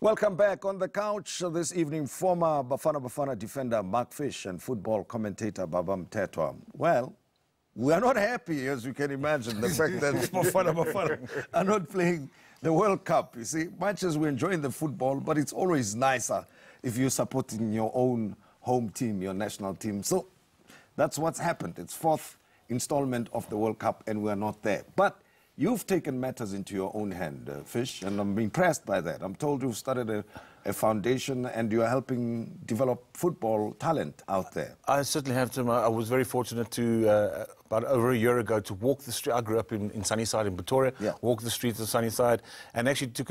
Welcome back. On the couch this evening, former Bafana defender Mark Fish and football commentator Baba Mthethwa. Well, we are not happy, as you can imagine, the fact that Bafana are not playing the World Cup. You see, much as we're enjoying the football, but it's always nicer if you're supporting your own home team, your national team. So that's what's happened. It's fourth installment of the World Cup, and we're not there. But you've taken matters into your own hand, Fish, and I'm impressed by that. I'm told you've started a foundation and you're helping develop football talent out there. I certainly have, Tim. I was very fortunate to, about over a year ago, to walk the street. I grew up in Sunnyside in Pretoria, walked the streets of Sunnyside, and actually took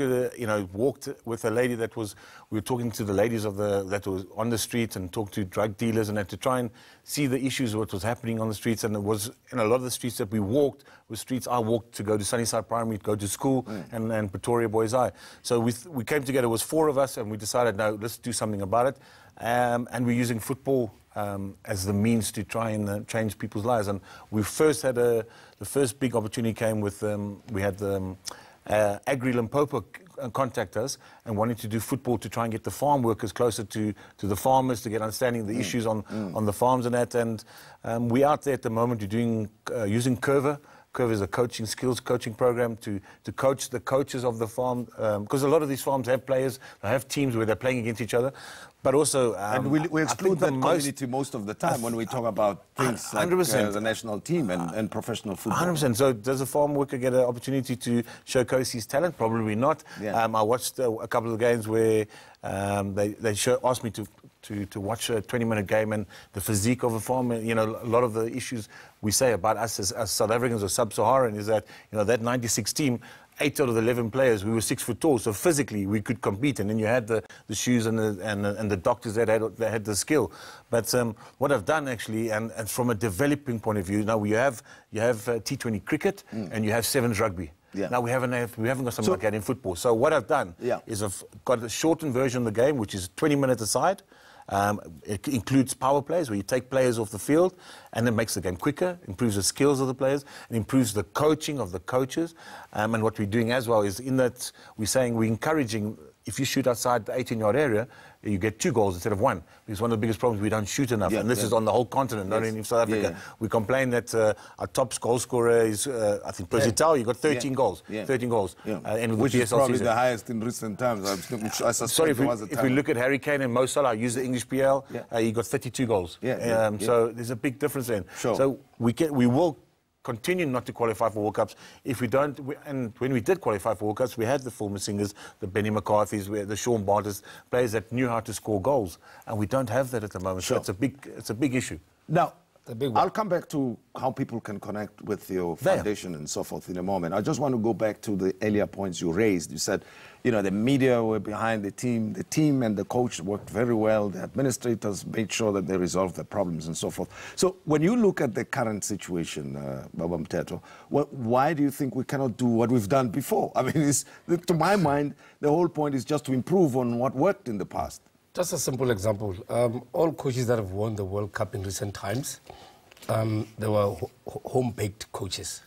walked with a lady that was, we were talking to the ladies that was on the street and talked to drug dealers and had to try and see the issues, what was happening on the streets. And it was, in a lot of the streets that we walked, were streets I walked to go to Sunnyside Primary, to go to school, and Pretoria Boys High. So we came together, it was four of us, and we decided, no, let's do something about it. And we're using football as the means to try and change people's lives. And we first had the first big opportunity came with, we had Agri Limpopo contact us and wanting to do football to try and get the farm workers closer to the farmers, to get understanding the issues on the farms and that. And we're out there at the moment, we're doing, using Curva. Curve is a skills coaching program to coach the coaches of the farm, because a lot of these farms have players, they have teams where they're playing against each other, but also... and we exclude that community most of the time when we talk about things like the national team and professional football. 100%. So does a farm worker get an opportunity to showcase his talent? Probably not. I watched a couple of games where they asked me to watch a 20-minute game, and the physique of a farm, a lot of the issues we say about us as South Africans or Sub-Saharan is that, that 96 team, 8 out of the 11 players, we were 6 foot tall, so physically we could compete, and then you had the shoes and the doctors that had the skill. But what I've done actually, and from a developing point of view, now you have T20 cricket and you have sevens rugby. Now we haven't got something like that in football. So what I've done is I've got a shortened version of the game, which is 20 minutes aside. It includes power plays, where you take players off the field, and it makes the game quicker, improves the skills of the players, and improves the coaching of the coaches. And what we're doing as well is, in that, we're encouraging, if you shoot outside the 18-yard area, you get 2 goals instead of 1. Because one of the biggest problems, we don't shoot enough. And this is on the whole continent, not in South Africa. We complain that our top goal scorer is, I think, Percy Tau. You got 13 goals. 13 goals. Which is probably the highest in recent times. Sorry, if we look at Harry Kane and Mo Salah, I use the English PL, he got 32 goals. So there's a big difference then. So we will continue not to qualify for World Cups if we don't. And when we did qualify for World Cups, we had the former singers, the Benny McCarthy's, the Sean Barters, players that knew how to score goals, and we don't have that at the moment. So it's a big issue. Now, I'll come back to how people can connect with your foundation and so forth in a moment. I just want to go back to the earlier points you raised. You said, the media were behind the team and the coach worked very well, the administrators made sure that they resolved the problems and so forth. So when you look at the current situation, Baba Mthethwa, why do you think we cannot do what we've done before? I mean, to my mind, the whole point is just to improve on what worked in the past. Just a simple example. All coaches that have won the World Cup in recent times, they were home-baked coaches,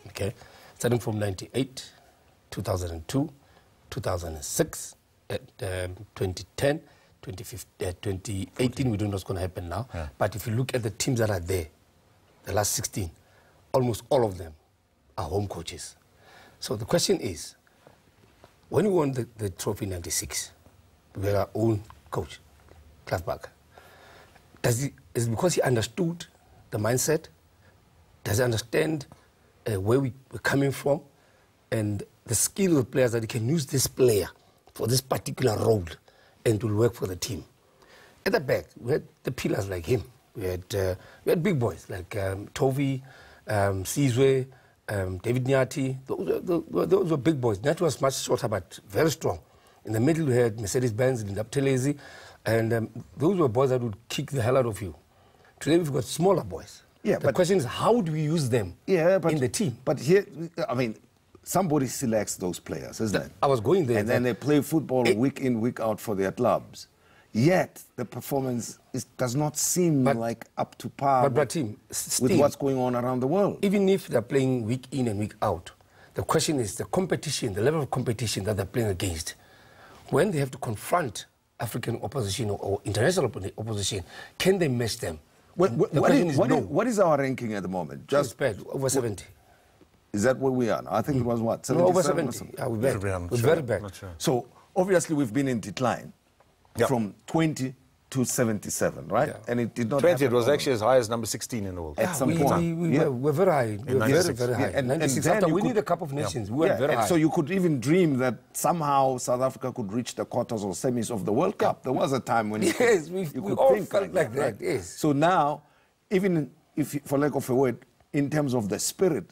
okay? Starting from 98, 2002, 2006, 2010, 2018, we don't know what's going to happen now. But if you look at the teams that are there, the last 16, almost all of them are home coaches. So the question is, when we won the trophy in 96, we had our own coach, Klaasbach. Is it because he understood the mindset? Does he understand where we're coming from and the skill of the players, that he can use this player for this particular role and to work for the team? At the back, we had the pillars like him. We had big boys like Tovi, Sizwe, David Nyati. Those were big boys. Nyati was much shorter but very strong. In the middle, we had Mercedes-Benz, Linda Buthelezi, and those were boys that would kick the hell out of you. Today, we've got smaller boys. The question is, how do we use them in the team? But here, I mean, somebody selects those players, isn't it? I was going there. And then they play football week in, week out for their clubs. Yet, the performance does not seem like up to par with what's going on around the world. Even if they're playing week in and week out, the question is the competition, the level of competition that they're playing against. when they have to confront African opposition or international opposition, can they match them? What is our ranking at the moment? Just bad, over 70. Is that where we are now? I think it was what? 77 over 70. Yeah, we're bad. We're very bad. Sure. So obviously we've been in decline from 20 to 77, right? Yeah. And it did not 20, it was actually as high as number 16 in the world. At some point. We're very high. We're very, very high. Yeah, and 96, then after you we could- need a Cup of Nations. We were very high. So you could even dream that somehow South Africa could reach the quarters or semis of the World Cup. There was a time when you yes, could, we all think felt like that, right? yes. So now, even if, for lack of a word, in terms of the spirit,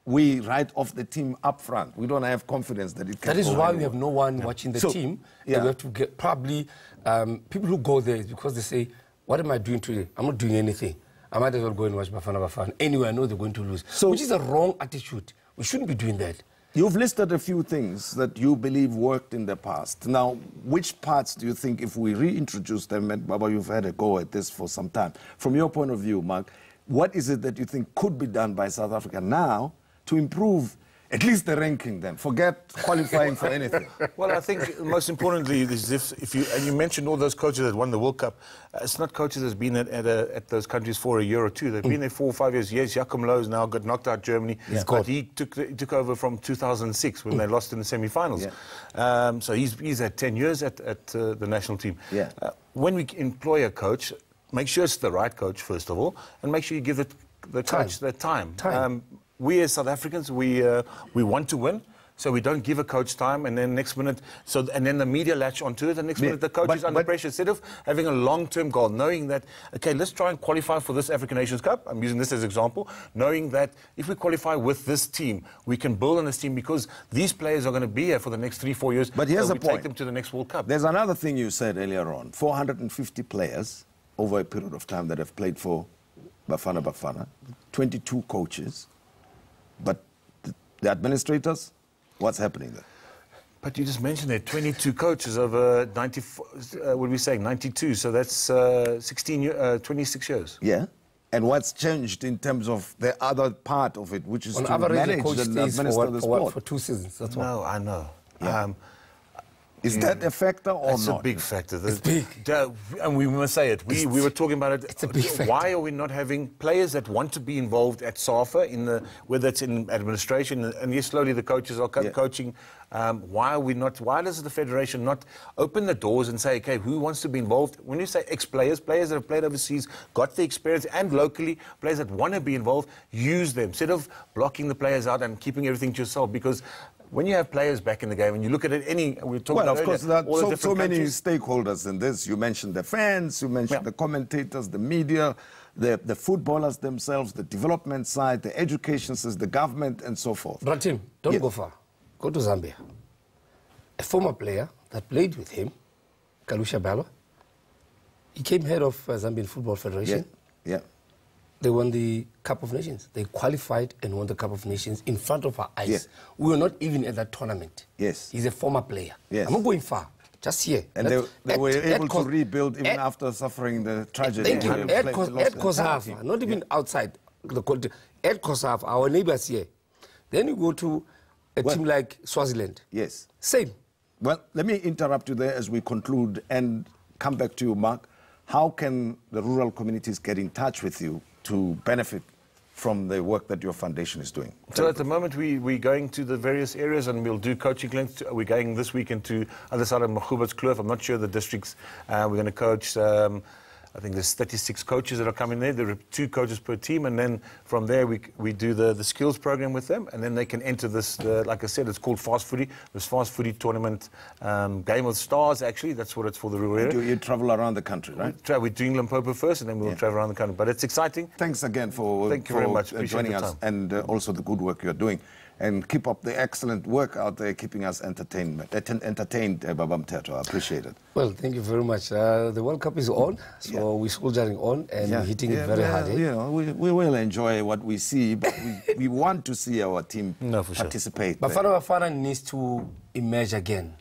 we write off the team up front. We don't have confidence that it can That is go why anywhere. we have no one watching the So, team. yeah. And we have to get probably people who go there is because they say, what am I doing today? I'm not doing anything. I might as well go and watch Bafana. Anyway, I know they're going to lose. Which is a wrong attitude. We shouldn't be doing that. You've listed a few things that you believe worked in the past. Now, which parts do you think, if we reintroduce them, and Baba, you've had a go at this for some time, from your point of view, Mark, what is it that you think could be done by South Africa now to improve at least the ranking then? Forget qualifying for anything. Well, I think most importantly is if you, and you mentioned all those coaches that won the World Cup, it's not coaches that's been at those countries for a year or two. They've been there 4 or 5 years. Yes, Joachim Löw's now got knocked out Germany, but he took over from 2006 when they lost in the semi-finals. Yeah. So he's had 10 years at the national team. Yeah. When we employ a coach, make sure it's the right coach, first of all, and make sure you give the coach the time. We as South Africans, we want to win, so we don't give a coach time, and then next minute, and then the media latch onto it, and next minute the coach is under pressure. Instead of having a long-term goal, knowing that, okay, let's try and qualify for this African Nations Cup. I'm using this as an example, knowing that if we qualify with this team, we can build on this team because these players are going to be here for the next 3-4 years. But here's so the we point. take them to the next World Cup. There's another thing you said earlier on, 450 players over a period of time that have played for Bafana, 22 coaches, but the administrators, what's happening there? But you just mentioned there, 22 coaches over 94, what are we saying, 92, so that's 26 years. Yeah. And what's changed in terms of the other part of it, which is On to average, manage the coach and stays administer the sport? for 2 seasons. That's all. No, I know. Yeah. Is that a factor or It's not? a big factor. It's big. And we must say it. We were talking about it. It's a big factor. Why are we not having players that want to be involved at SAFA, whether it's in administration, and yes, slowly the coaches are coaching. Why does the federation not open the doors and say, okay, who wants to be involved? When you say ex-players, players that have played overseas, got the experience, and locally, players that want to be involved, use them. Instead of blocking the players out and keeping everything to yourself, because when you have players back in the game, and you look at it, we were talking about of course, there are so many countries. stakeholders in this. You mentioned the fans, you mentioned the commentators, the media, the footballers themselves, the development side, the education system, the government, and so forth. Bratim, don't go far. Go to Zambia. A former player that played with him, Kalusha Balwa, he came head of Zambian Football Federation. Yeah. They won the Cup of Nations. They qualified and won the Cup of Nations in front of our eyes. Yeah. We were not even at that tournament. Yes. He's a former player. Yes. I'm not going far. Just here. And they were able to rebuild even after suffering the tragedy. Thank you. At Kosafa, not even outside the country. At Kosafa, our neighbors here. Then you go to a team like Swaziland. Yes. Same. Well, let me interrupt you there as we conclude and come back to you, Mark. How can the rural communities get in touch with you to benefit from the work that your foundation is doing? So at the moment, we're going to the various areas and we'll do coaching clinics. We're going this week into other side of Mahubat's Kloof. I'm not sure the districts. We're going to coach, I think there's 36 coaches that are coming there. There are 2 coaches per team. And then from there, we do the skills program with them. And then they can enter this, like I said, it's called Fast Footy. This Fast Footy tournament, Game of Stars, actually. That's what it's for the rural area. You travel around the country, right? We're doing Limpopo first, and then we'll travel around the country. But it's exciting. Thank you very much for joining us, and also the good work you're doing. And keep up the excellent work out there, keeping us entertained, Baba Mthethwa. I appreciate it. Well, thank you very much. The World Cup is on, so we're soldiering on and we're hitting it very hard. You know, we will enjoy what we see, but we want to see our team participate. Bafana needs to emerge again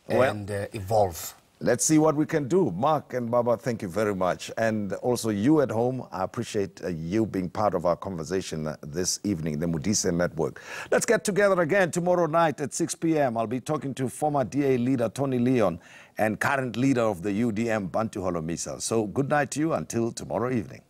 and evolve. Let's see what we can do. Mark and Baba, thank you very much. And also you at home, I appreciate you being part of our conversation this evening, the Mudise Network. Let's get together again tomorrow night at 6 p.m. I'll be talking to former DA leader Tony Leon and current leader of the UDM, Bantu Holomisa. So good night to you until tomorrow evening.